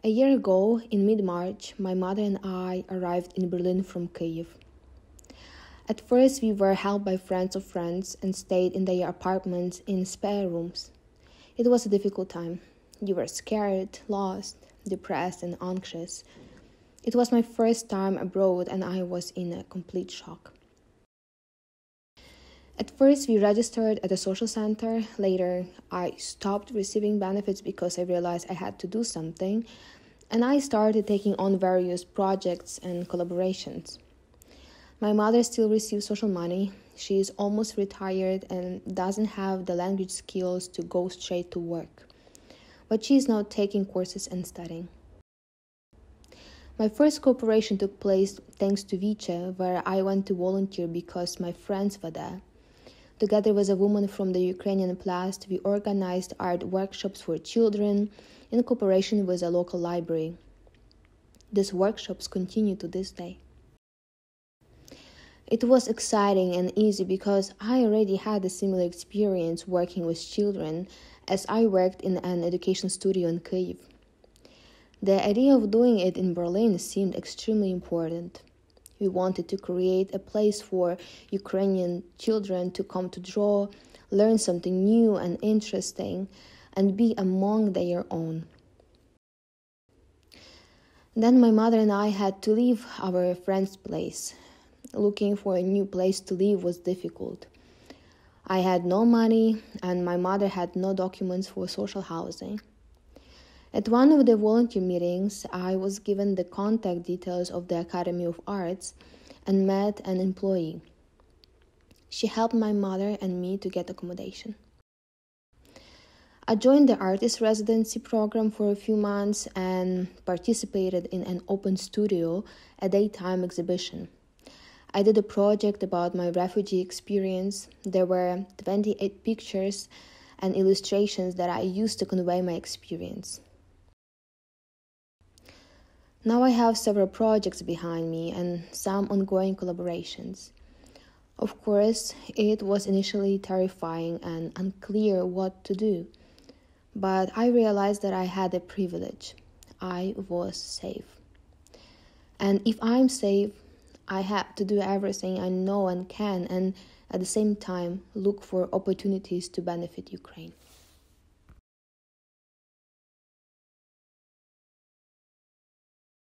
A year ago, in mid-March, my mother and I arrived in Berlin from Kyjiw. At first, we were helped by friends of friends and stayed in their apartments in spare rooms. It was a difficult time. You were scared, lost, depressed, and anxious. It was my first time abroad and I was in a complete shock. At first, we registered at a social center. Later, I stopped receiving benefits because I realized I had to do something, and I started taking on various projects and collaborations. My mother still receives social money. She is almost retired and doesn't have the language skills to go straight to work, but she is now taking courses and studying. My first cooperation took place thanks to Vyche, where I went to volunteer because my friends were there. Together with a woman from the Ukrainian Plast, we organized art workshops for children in cooperation with a local library. These workshops continue to this day. It was exciting and easy because I already had a similar experience working with children as I worked in an education studio in Kyjiw. The idea of doing it in Berlin seemed extremely important. We wanted to create a place for Ukrainian children to come to draw, learn something new and interesting, and be among their own. Then my mother and I had to leave our friend's place. Looking for a new place to live was difficult. I had no money, and my mother had no documents for social housing. At one of the volunteer meetings, I was given the contact details of the Academy of Arts and met an employee. She helped my mother and me to get accommodation. I joined the artist residency program for a few months and participated in an open studio, a daytime exhibition. I did a project about my refugee experience. There were 28 pictures and illustrations that I used to convey my experience. Now I have several projects behind me and some ongoing collaborations. Of course, it was initially terrifying and unclear what to do, but I realized that I had a privilege. I was safe. And if I'm safe, I have to do everything I know and can, and at the same time look for opportunities to benefit Ukraine.